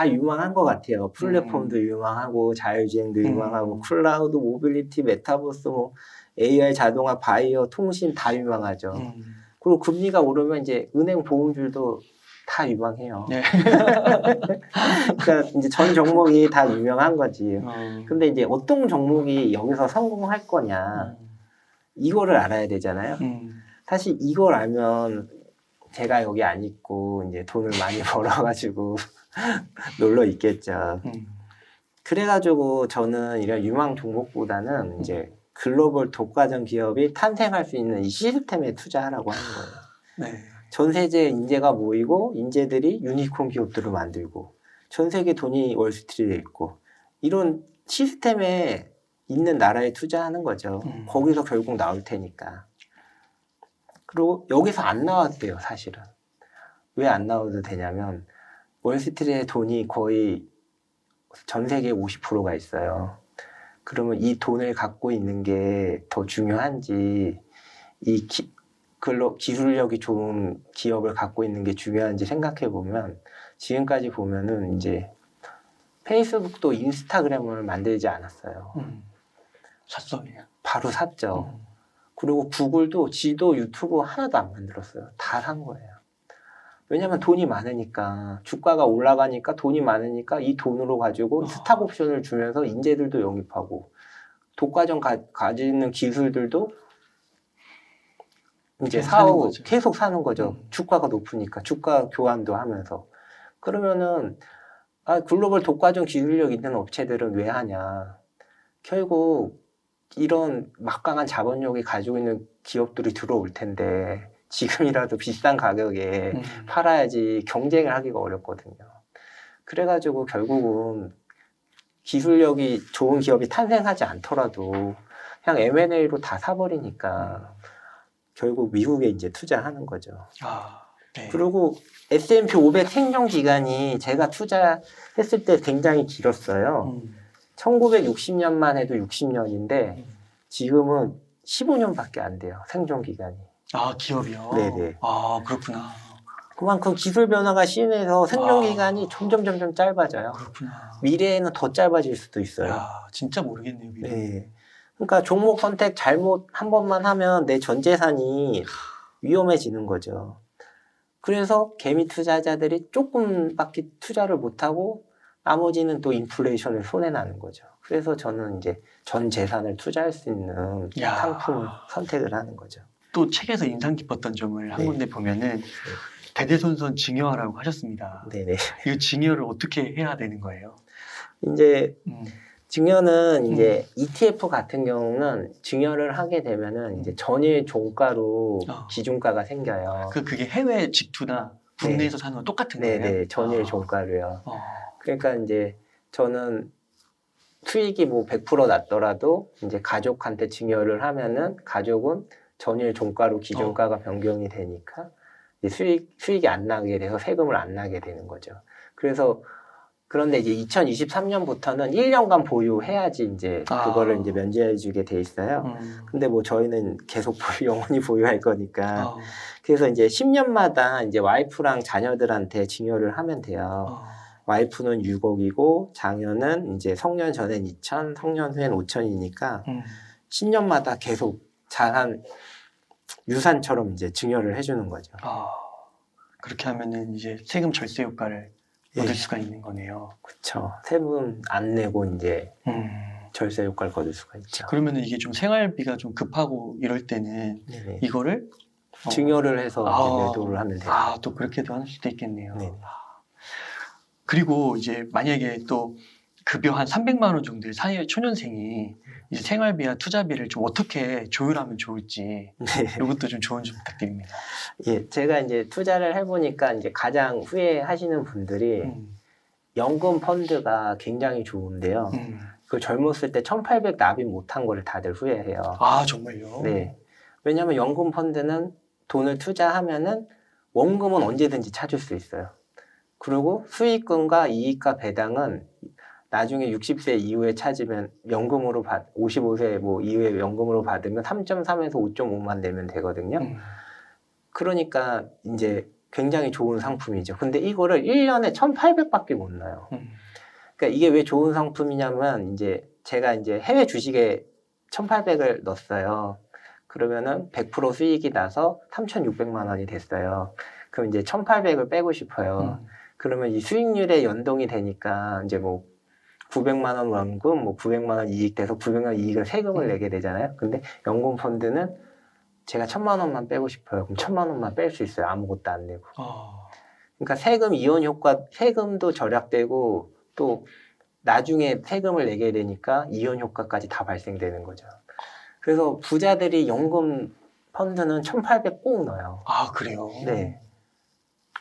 다 유망한 것 같아요. 플랫폼도 유망하고 자율주행도 유망하고 클라우드, 모빌리티, 메타버스, 뭐 AI, 자동화, 바이오, 통신 다 유망하죠. 그리고 금리가 오르면 이제 은행 보험줄도 다 유망해요. 네. 그러니까 이제 전 종목이 다 유명한 거지. 근데 이제 어떤 종목이 여기서 성공할 거냐 이거를 알아야 되잖아요. 사실 이걸 알면 제가 여기 안 있고 이제 돈을 많이 벌어가지고 놀러 있겠죠. 그래가지고 저는 이런 유망 종목보다는 이제 글로벌 독과점 기업이 탄생할 수 있는 이 시스템에 투자하라고 하는 거예요. 네. 전 세계 인재가 모이고 인재들이 유니콘 기업들을 만들고 전 세계 돈이 월스트리트에 있고 이런 시스템에 있는 나라에 투자하는 거죠. 거기서 결국 나올 테니까. 그리고 여기서 안 나와도 돼요, 사실은. 왜 안 나와도 되냐면 월스트리트의 돈이 거의 전 세계 50%가 있어요. 그러면 이 돈을 갖고 있는 게 더 중요한지 이 기술력이 좋은 기업을 갖고 있는 게 중요한지 생각해 보면 지금까지 보면은 이제 페이스북도 인스타그램을 만들지 않았어요. 샀어 그냥. 바로 샀죠. 그리고 구글도 지도 유튜브 하나도 안 만들었어요. 다 산 거예요. 왜냐면 돈이 많으니까 주가가 올라가니까 돈이 많으니까 이 돈으로 가지고 스탁 옵션을 주면서 인재들도 영입하고 독과점 가지는 기술들도 이제 사고 계속 사는 거죠. 주가가 높으니까 주가 교환도 하면서. 그러면은 글로벌 독과점 기술력 있는 업체들은 왜 하냐. 결국 이런 막강한 자본력이 가지고 있는 기업들이 들어올 텐데 지금이라도 비싼 가격에 팔아야지 경쟁을 하기가 어렵거든요. 그래가지고 결국은 기술력이 좋은 기업이 탄생하지 않더라도 그냥 M&A로 다 사버리니까 결국 미국에 이제 투자하는 거죠. 네. 그리고 S&P 500 생존 기간이 제가 투자했을 때 굉장히 길었어요. 1960년만 해도 60년인데 지금은 15년밖에 안 돼요. 생존 기간이. 기업이요? 네네. 그렇구나. 그만큼 기술 변화가 심해서 생존 기간이 점점 짧아져요. 그렇구나. 미래에는 더 짧아질 수도 있어요. 진짜 모르겠네요. 미래. 네. 그러니까 종목 선택 잘못 한 번만 하면 내 전 재산이 위험해지는 거죠. 그래서 개미 투자자들이 조금밖에 투자를 못하고 나머지는 또 인플레이션을 손해나는 거죠. 그래서 저는 이제 전 재산을 투자할 수 있는 상품 선택을 하는 거죠. 또 책에서 인상 깊었던 점을 한 군데 보면은 대대손손 증여하라고 하셨습니다. 네네. 이 증여를 어떻게 해야 되는 거예요? 이제 증여는 이제 ETF 같은 경우는 증여를 하게 되면은 이제 전일 종가로 기준가가 생겨요. 그게 해외 직투나 국내에서 사는 건 똑같은 거예요? 네네. 전일 종가로요. 그러니까 이제 저는 수익이 뭐 100% 났더라도 이제 가족한테 증여를 하면은 가족은 전일 종가로 기준가가 변경이 되니까 수익이 안 나게 돼서 세금을 안 나게 되는 거죠. 그런데 이제 2023년부터는 1년간 보유해야지 이제 그거를 이제 면제해주게 돼 있어요. 근데 뭐 저희는 계속 영원히 보유할 거니까. 그래서 이제 10년마다 이제 와이프랑 자녀들한테 증여를 하면 돼요. 와이프는 6억이고 자녀는 이제 성년 전엔 2천, 성년 후엔 5천이니까 10년마다 계속 자산 유산처럼 이제 증여를 해주는 거죠. 그렇게 하면은 이제 세금 절세 효과를 얻을 수가 있는 거네요. 그렇죠. 세금 안 내고 이제 절세 효과를 거둘 수가 있죠. 그러면은 이게 좀 생활비가 좀 급하고 이럴 때는 이거를 증여를 해서 이제 매도를 하면 돼요. 또 그렇게도 할 수도 있겠네요. 네. 그리고 이제 만약에 또 급여 한 300만 원 정도의 사회 초년생이 이제 생활비와 투자비를 좀 어떻게 조율하면 좋을지 이것도 좀 조언 좀 부탁드립니다. 예, 제가 이제 투자를 해보니까 이제 가장 후회하시는 분들이 연금 펀드가 굉장히 좋은데요. 그 젊었을 때 1,800 납입 못한 거를 다들 후회해요. 정말요? 네. 왜냐하면 연금 펀드는 돈을 투자하면은 원금은 언제든지 찾을 수 있어요. 그리고 수익금과 이익과 배당은 나중에 60세 이후에 찾으면 연금으로 55세 뭐 이후에 연금으로 받으면 3.3에서 5.5만 내면 되거든요. 그러니까 이제 굉장히 좋은 상품이죠. 근데 이거를 1년에 1,800밖에 못 넣어요. 그러니까 이게 왜 좋은 상품이냐면 이제 제가 이제 해외 주식에 1,800을 넣었어요. 그러면은 100% 수익이 나서 3,600만 원이 됐어요. 그럼 이제 1,800을 빼고 싶어요. 그러면 이 수익률에 연동이 되니까 이제 뭐 900만 원 원금, 뭐 900만 원 이익 돼서 900만 원 이익을 세금을 내게 되잖아요. 근데 연금 펀드는 제가 1,000만 원만 빼고 싶어요. 그럼 1,000만 원만 뺄 수 있어요. 아무것도 안 내고. 그러니까 세금 이혼 효과, 세금도 절약되고 또 나중에 세금을 내게 되니까 이혼 효과까지 다 발생되는 거죠. 그래서 부자들이 연금 펀드는 1,800 꼭 넣어요. 아, 그래요? 네.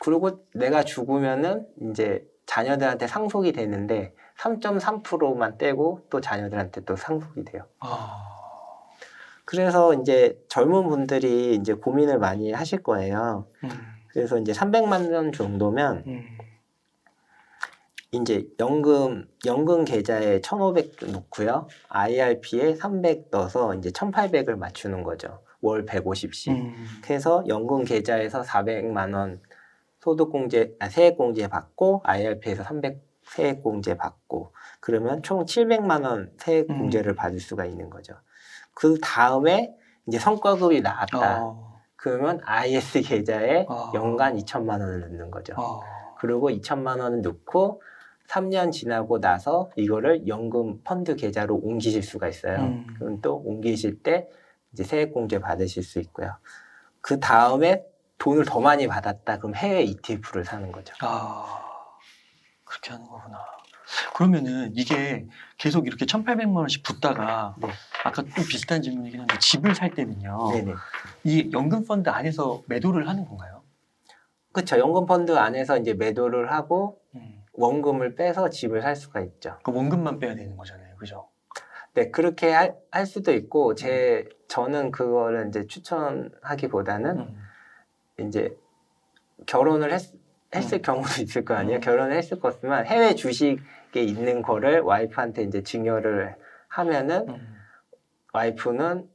그리고 내가 죽으면은 이제 자녀들한테 상속이 되는데 3.3%만 떼고 또 자녀들한테 또 상속이 돼요. 그래서 이제 젊은 분들이 이제 고민을 많이 하실 거예요. 그래서 이제 300만 원 정도면 이제 연금 계좌에 1,500 넣고요. IRP에 300 넣어서 이제 1,800을 맞추는 거죠. 월 150씩. 그래서 연금 계좌에서 400만 원 세액공제 받고 IRP에서 300 세액공제 받고 그러면 총 700만 원 세액공제를 받을 수가 있는 거죠. 그 다음에 이제 성과급이 나왔다. 그러면 IS 계좌에 연간 2천만 원을 넣는 거죠. 그리고 2천만 원을 넣고 3년 지나고 나서 이거를 연금 펀드 계좌로 옮기실 수가 있어요. 그럼 또 옮기실 때 이제 세액공제 받으실 수 있고요. 그 다음에 돈을 더 많이 받았다. 그럼 해외 ETF를 사는 거죠. 그렇게 하는 거구나. 그러면은 이게 계속 이렇게 1,800만 원씩 붙다가 네. 아까 좀 비슷한 질문이긴 한데 집을 살 때는요. 네네. 이 연금 펀드 안에서 매도를 하는 건가요? 그렇죠. 연금 펀드 안에서 이제 매도를 하고 원금을 빼서 집을 살 수가 있죠. 그 원금만 빼야 되는 거잖아요, 그죠? 네, 그렇게 할 수도 있고 저는 그거를 이제 추천하기보다는 이제 결혼을 했을 경우도 있을 거 아니에요. 결혼을 했을 거지만 해외 주식에 있는 거를 와이프한테 이제 증여를 하면은 와이프는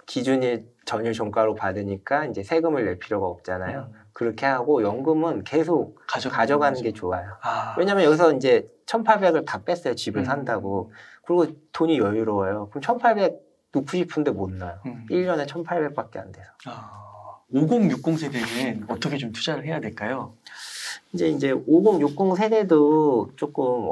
기준이 전일 종가로 받으니까 이제 세금을 낼 필요가 없잖아요. 그렇게 하고 연금은 계속 가져가는 게 좋아요. 왜냐면 여기서 이제 1,800을 다 뺐어요. 집을 산다고. 그리고 돈이 여유로워요. 그럼 1,800 넣고 싶은데 못 넣어요. 1년에 1,800밖에 안 돼서. 5060 세대는 어떻게 좀 투자를 해야 될까요? 이제 5060 세대도 조금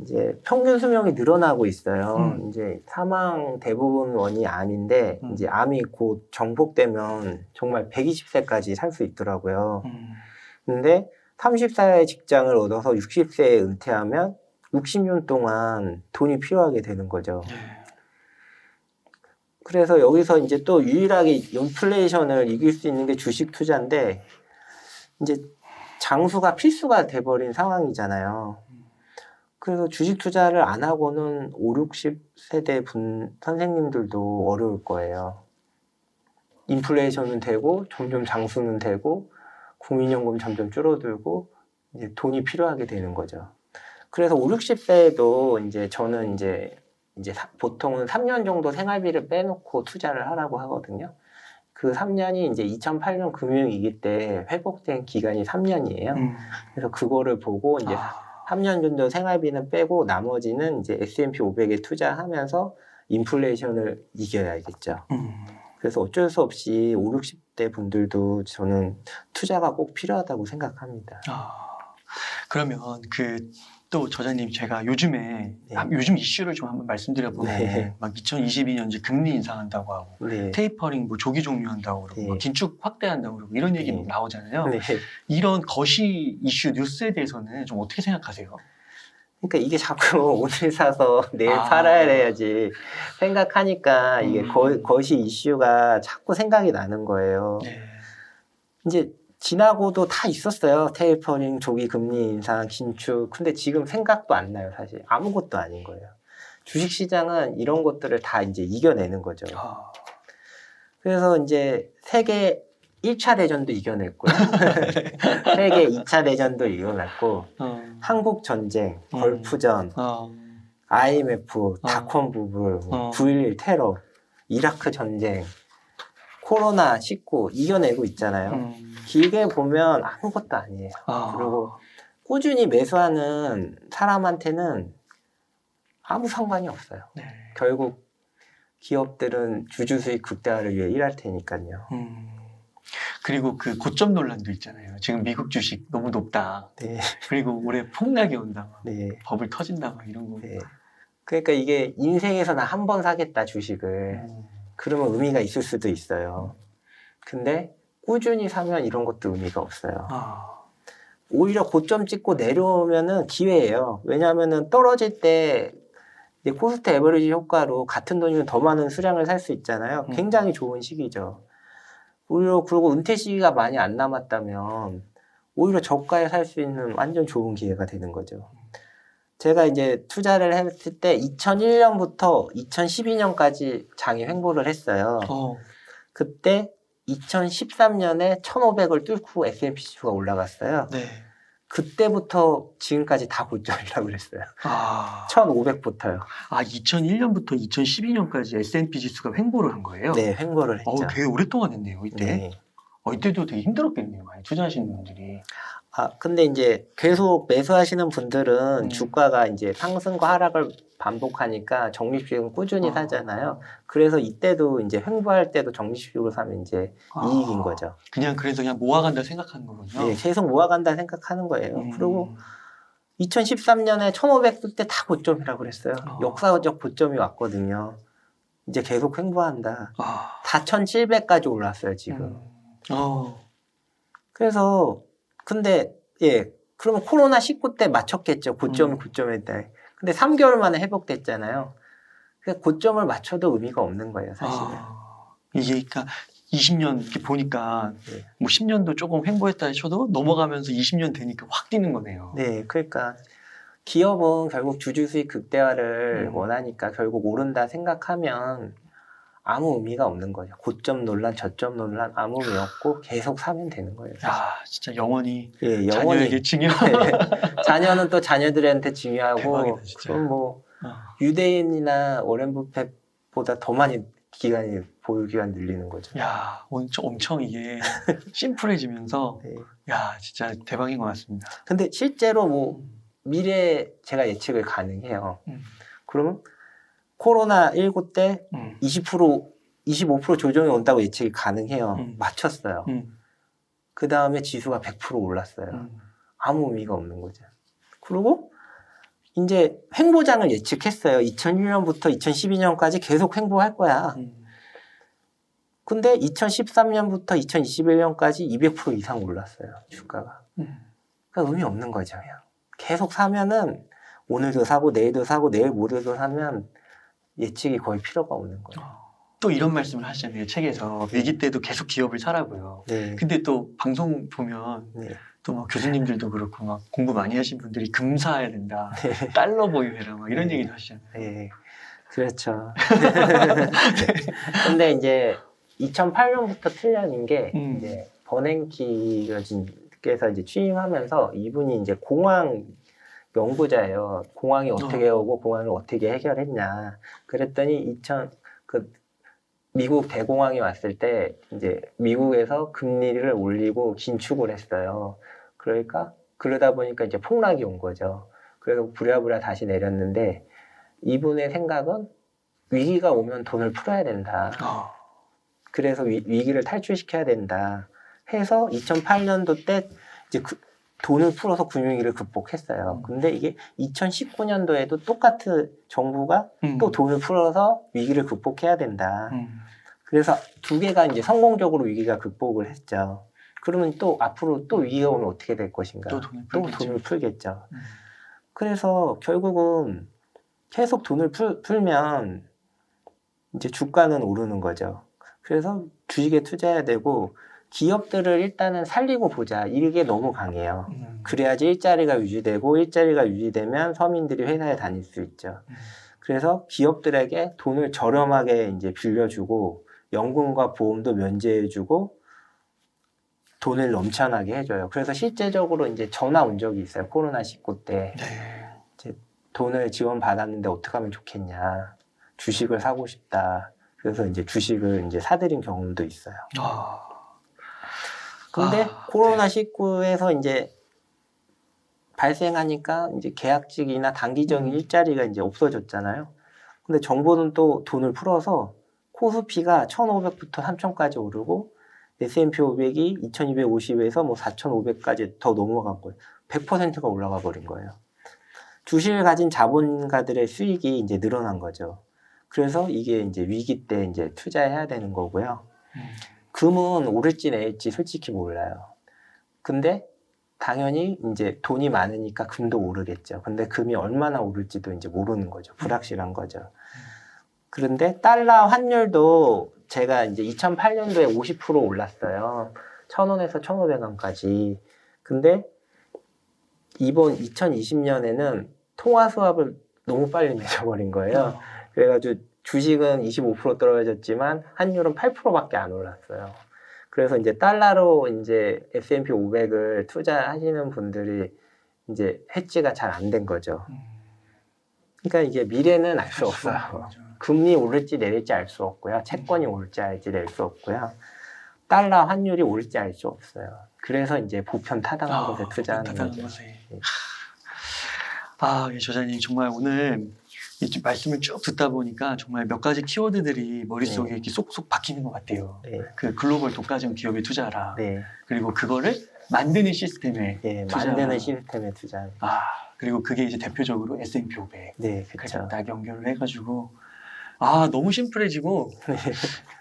이제 평균 수명이 늘어나고 있어요. 이제 사망 대부분 원이 암인데 이제 암이 곧 정복되면 정말 120세까지 살 수 있더라고요. 근데 30살에 직장을 얻어서 60세에 은퇴하면 60년 동안 돈이 필요하게 되는 거죠. 그래서 여기서 이제 또 유일하게 인플레이션을 이길 수 있는 게 주식 투자인데 이제 장수가 필수가 돼버린 상황이잖아요. 그래서 주식 투자를 안 하고는 5, 60세대 선생님들도 어려울 거예요. 인플레이션은 되고 점점 장수는 되고 국민연금 점점 줄어들고 이제 돈이 필요하게 되는 거죠. 그래서 5, 60세에도 이제 저는 이제 보통은 3년 정도 생활비를 빼놓고 투자를 하라고 하거든요. 그 3년이 이제 2008년 금융위기 때 회복된 기간이 3년이에요. 그래서 그거를 보고 이제 3년 정도 생활비는 빼고 나머지는 이제 S&P 500에 투자하면서 인플레이션을 이겨야겠죠. 그래서 어쩔 수 없이 5, 60대 분들도 저는 투자가 꼭 필요하다고 생각합니다. 그러면 또 저자님 제가 요즘에 요즘 이슈를 좀 한번 말씀드려보면 막 2022년 이제 금리 인상한다고 하고 테이퍼링 뭐 조기 종료한다고 그러고 막 긴축 확대한다고 그러고 이런 얘기 나오잖아요. 이런 거시 이슈 뉴스에 대해서는 좀 어떻게 생각하세요? 그러니까 이게 자꾸 오늘 사서 내일 팔아야 돼야지 생각하니까 이게 거시 이슈가 자꾸 생각이 나는 거예요. 이제 지나고도 다 있었어요. 테이퍼링, 조기 금리 인상, 긴축. 근데 지금 생각도 안 나요, 사실. 아무것도 아닌 거예요. 주식시장은 이런 것들을 다 이제 이겨내는 거죠. 그래서 이제 세계 1차 대전도 이겨냈고요. 세계 2차 대전도 이겨냈고, 한국 전쟁, 걸프전, IMF, 닷컴 부불, 9.11 테러, 이라크 전쟁, 코로나19 이겨내고 있잖아요. 길게 보면 아무것도 아니에요. 아. 그리고 꾸준히 매수하는 사람한테는 아무 상관이 없어요. 네. 결국 기업들은 주주 수익 극대화를 위해 일할 테니까요. 그리고 그 고점 논란도 있잖아요. 지금 미국 주식 너무 높다. 네, 그리고 올해 폭락이 온다. 막. 네, 버블 터진다. 막 이런 거. 네. 그러니까 이게 인생에서 나 한 번 사겠다 주식을. 그러면 의미가 있을 수도 있어요. 근데 꾸준히 사면 이런 것도 의미가 없어요. 아. 오히려 고점 찍고 내려오면은 기회예요. 왜냐하면은 떨어질 때 이제 코스트 에버리지 효과로 같은 돈이면 더 많은 수량을 살 수 있잖아요. 굉장히 좋은 시기죠. 오히려 그리고 은퇴 시기가 많이 안 남았다면 오히려 저가에 살 수 있는 완전 좋은 기회가 되는 거죠. 제가 이제 투자를 했을 때 2001년부터 2012년까지 장이 횡보를 했어요. 그때 2013년에 1500을 뚫고 S&P 지수가 올라갔어요. 네. 그때부터 지금까지 다 고점이라고 그랬어요. 아. 1500부터요. 아, 2001년부터 2012년까지 S&P 지수가 횡보를 한 거예요? 네, 횡보를 했죠. 되게 오랫동안 했네요, 이때. 네. 이때도 되게 힘들었겠네요, 많이 투자하시는 분들이. 근데 이제 계속 매수하시는 분들은 주가가 이제 상승과 하락을 반복하니까 적립식은 꾸준히 사잖아요. 그래서 이때도 이제 횡보할 때도 적립식으로 사면 이제 이익인 거죠. 그래서 그냥 모아간다 생각하는 거군요. 네, 계속 모아간다 생각하는 거예요. 그리고 2013년에 1500 뜰 때 다 고점이라고 그랬어요. 역사적 고점이 왔거든요. 이제 계속 횡보한다. 다 1700까지 올랐어요, 지금. 그래서 근데 그러면 코로나 19 때 맞췄겠죠. 고점에 때. 근데 3개월 만에 회복됐잖아요. 그래서 고점을 맞춰도 의미가 없는 거예요, 사실은. 이게 그러니까 20년 이렇게 보니까 뭐 10년도 조금 횡보했다 쳐도 넘어가면서 20년 되니까 확 뛰는 거네요. 네, 그러니까 기업은 결국 주주 수익 극대화를 원하니까 결국 오른다 생각하면 아무 의미가 없는 거죠. 고점 논란, 저점 논란 아무 의미 없고 계속 사면 되는 거예요. 진짜 영원히 영원히 자녀에게 중요한. 자녀는 또 자녀들한테 중요하고 대박이다, 진짜. 그럼 뭐 유대인이나 워렌 버핏보다 더 많이 보유 기간 늘리는 거죠. 엄청 이게 심플해지면서 진짜 대박인 것 같습니다. 근데 실제로 뭐 미래에 제가 예측을 가능해요. 그러면 코로나19 때 20%, 25% 조정이 온다고 예측이 가능해요. 맞췄어요. 그 다음에 지수가 100% 올랐어요. 아무 의미가 없는 거죠. 그리고 이제 횡보장을 예측했어요. 2001년부터 2012년까지 계속 횡보할 거야. 근데 2013년부터 2021년까지 200% 이상 올랐어요. 주가가. 그러니까 의미 없는 거죠. 그냥. 계속 사면은 오늘도 사고 내일도 사고 내일 모레도 사면 예측이 거의 필요가 없는 거예요. 또 이런 말씀을 하시잖아요. 책에서 위기 때도 계속 기업을 사라고요. 네. 근데 또 방송 보면 또 막 교수님들도 그렇고 막 공부 많이 하신 분들이 금 사야 된다, 달러 보유해라 막 이런 얘기도 하시잖아요. 네, 그렇죠. 근데 이제 2008년부터 틀려진 게 이제 버냉키께서 이제 취임하면서 이분이 이제 공항 연구자예요. 공항이 어떻게 오고 공항을 어떻게 해결했냐. 그랬더니 미국 대공황이 왔을 때 이제 미국에서 금리를 올리고 긴축을 했어요. 그러다 보니까 이제 폭락이 온 거죠. 그래서 부랴부랴 다시 내렸는데 이분의 생각은 위기가 오면 돈을 풀어야 된다. 그래서 위기를 탈출시켜야 된다. 해서 2008년도 때 이제 돈을 풀어서 금융위기를 극복했어요. 근데 이게 2019년도에도 똑같은 정부가 또 돈을 풀어서 위기를 극복해야 된다. 그래서 두 개가 이제 성공적으로 위기가 극복을 했죠. 그러면 또 앞으로 또 위기가 오면 어떻게 될 것인가? 또 돈을 풀겠죠. 그래서 결국은 계속 돈을 풀면 이제 주가는 오르는 거죠. 그래서 주식에 투자해야 되고 기업들을 일단은 살리고 보자. 이게 너무 강해요. 그래야지 일자리가 유지되고 일자리가 유지되면 서민들이 회사에 다닐 수 있죠. 그래서 기업들에게 돈을 저렴하게 이제 빌려주고 연금과 보험도 면제해주고 돈을 넘쳐나게 해줘요. 그래서 실제적으로 이제 전화 온 적이 있어요. 코로나19 때. 이제 돈을 지원받았는데 어떻게 하면 좋겠냐. 주식을 사고 싶다. 그래서 이제 주식을 이제 사들인 경험도 있어요. 근데 아, 코로나19에서 이제 발생하니까 이제 계약직이나 단기적인 일자리가 이제 없어졌잖아요. 근데 정부는 또 돈을 풀어서 코스피가 1,500부터 3,000까지 오르고 S&P 500이 2,250에서 뭐 4,500까지 더 넘어간 거예요. 100%가 올라가 버린 거예요. 주식을 가진 자본가들의 수익이 이제 늘어난 거죠. 그래서 이게 이제 위기 때 이제 투자해야 되는 거고요. 금은 오를지 내릴지 솔직히 몰라요. 근데 당연히 이제 돈이 많으니까 금도 오르겠죠. 근데 금이 얼마나 오를지도 이제 모르는 거죠. 불확실한 거죠. 그런데 달러 환율도 제가 이제 2008년도에 50% 올랐어요. 1,000원에서 1,500원까지. 근데 이번 2020년에는 통화 수합을 너무 빨리 맺어버린 거예요. 그래가지고 주식은 25% 떨어졌지만 환율은 8%밖에 안 올랐어요. 그래서 이제 달러로 이제 S&P 500을 투자하시는 분들이 이제 해지가 잘 안 된 거죠. 그러니까 이게 미래는 알 수 없어요. 금리 오를지 내릴지 알 수 없고요. 채권이 오를지 알지 낼 수 없고요. 달러 환율이 오를지 알 수 없어요. 그래서 이제 보편 타당한 것에 투자하는 거죠. 조자님 정말 오늘 이 말씀을 쭉 듣다 보니까 정말 몇 가지 키워드들이 머릿속에 이렇게 쏙쏙 박히는 것 같아요. 네. 그 글로벌 독과점 기업에 투자하라. 네. 그리고 그거를 만드는 시스템에 네, 투자하라. 만드는 시스템에 투자. 그리고 그게 이제 대표적으로 S&P 500. 네, 그래서 그렇죠. 딱 연결을 해가지고 너무 심플해지고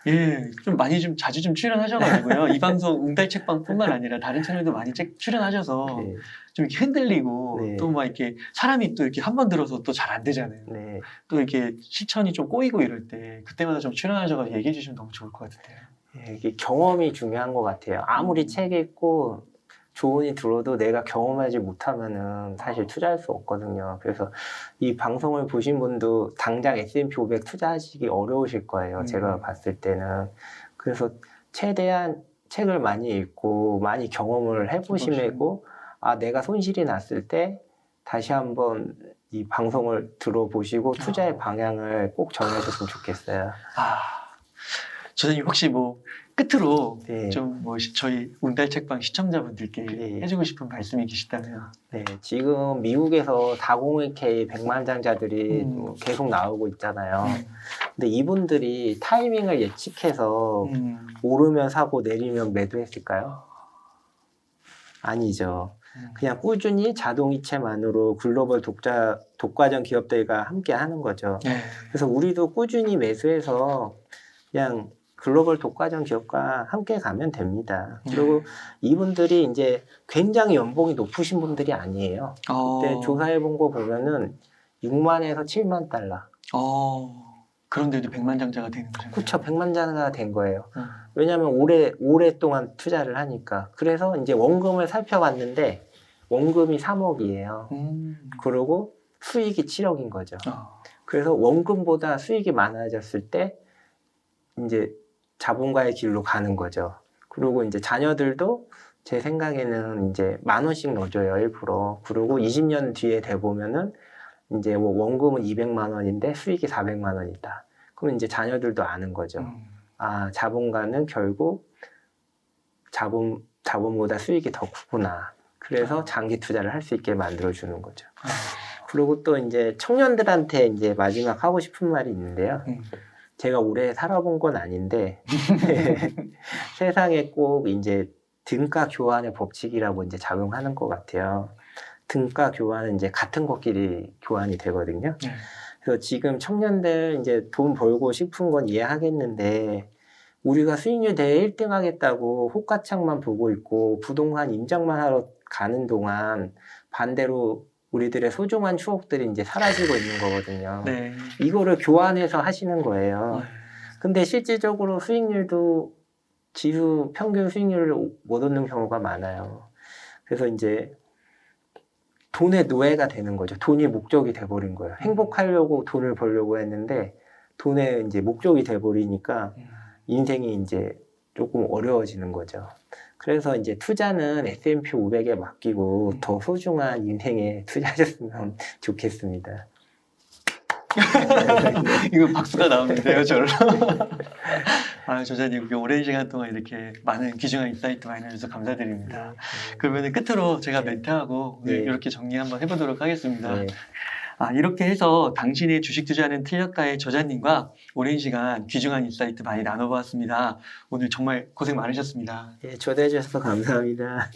네. 좀 많이 좀 자주 좀 출연하셔가지고요. 이 방송 웅달책방뿐만 아니라 다른 채널도 많이 출연하셔서 네. 좀 이렇게 흔들리고 네. 또 막 이렇게 사람이 또 이렇게 한 번 들어서 또 잘 안 되잖아요. 네. 또 이렇게 실천이 좀 꼬이고 이럴 때 그때마다 좀 출연하셔가지고 얘기해 주시면 너무 좋을 것 같은데요. 예, 이게 경험이 중요한 것 같아요. 아무리 책 읽고 조언이 들어도 내가 경험하지 못하면은 사실 투자할 수 없거든요. 그래서 이 방송을 보신 분도 당장 S&P 500 투자하시기 어려우실 거예요. 제가 봤을 때는. 그래서 최대한 책을 많이 읽고 많이 경험을 해보시고 내가 손실이 났을 때 다시 한번 이 방송을 들어보시고 투자의 방향을 꼭 정하셨으면 좋겠어요. 선생님 혹시 뭐 끝으로 네. 좀 뭐 저희 웅달책방 시청자분들께 네. 해주고 싶은 말씀이 계시다면. 네, 지금 미국에서 401k 100만장자들이 계속 나오고 있잖아요. 근데 이분들이 타이밍을 예측해서 오르면 사고 내리면 매도했을까요? 아니죠. 그냥 꾸준히 자동이체만으로 글로벌 독과점 기업들과 함께 하는 거죠. 그래서 우리도 꾸준히 매수해서 그냥 글로벌 독과점 기업과 함께 가면 됩니다. 그리고 이분들이 이제 굉장히 연봉이 높으신 분들이 아니에요. 그때 조사해 본 거 보면은 6만에서 7만 달러. 그런데도 100만장자가 되는 거잖아요. 그렇죠. 100만장자가 된 거예요. 왜냐하면 오랫동안 투자를 하니까. 그래서 이제 원금을 살펴봤는데 원금이 3억이에요. 그리고 수익이 7억인 거죠. 그래서 원금보다 수익이 많아졌을 때 이제 자본가의 길로 가는 거죠. 그리고 이제 자녀들도 제 생각에는 이제 10,000원씩 넣어줘요, 1%. 그리고 20년 뒤에 돼 보면은 이제 뭐 원금은 200만 원인데 수익이 400만 원이다. 그럼 이제 자녀들도 아는 거죠. 자본가는 결국 자본보다 수익이 더 크구나. 그래서 장기 투자를 할 수 있게 만들어주는 거죠. 그리고 또 이제 청년들한테 이제 마지막 하고 싶은 말이 있는데요. 제가 오래 살아본 건 아닌데 세상에 꼭 이제 등가 교환의 법칙이라고 이제 작용하는 것 같아요. 등가 교환은 이제 같은 것끼리 교환이 되거든요. 그래서 지금 청년들 이제 돈 벌고 싶은 건 이해하겠는데 우리가 수익률 대회 1등 하겠다고 호가창만 보고 있고 부동산 임장만 하러 가는 동안 반대로 우리들의 소중한 추억들이 이제 사라지고 있는 거거든요. 네. 이거를 교환해서 하시는 거예요. 근데 실질적으로 수익률도 지수 평균 수익률을 못 얻는 경우가 많아요. 그래서 이제 돈의 노예가 되는 거죠. 돈이 목적이 돼버린 거예요. 행복하려고 돈을 벌려고 했는데 돈의 이제 목적이 돼버리니까 인생이 이제 조금 어려워지는 거죠. 그래서 이제 투자는 S&P 500에 맡기고 더 소중한 인생에 투자하셨으면 좋겠습니다. 이거 박수가 나오는데요, 저를. 아, 저자님, 오랜 시간 동안 이렇게 많은 귀중한 인사이트 많이 해주셔서 감사드립니다. 그러면 끝으로 제가 멘트하고 오늘 네. 이렇게 정리 한번 해보도록 하겠습니다. 네. 이렇게 해서 당신의 주식 투자는 틀렸다의 저자님과 오랜 시간 귀중한 인사이트 많이 나눠보았습니다. 오늘 정말 고생 많으셨습니다. 예, 초대해 주셔서 감사합니다.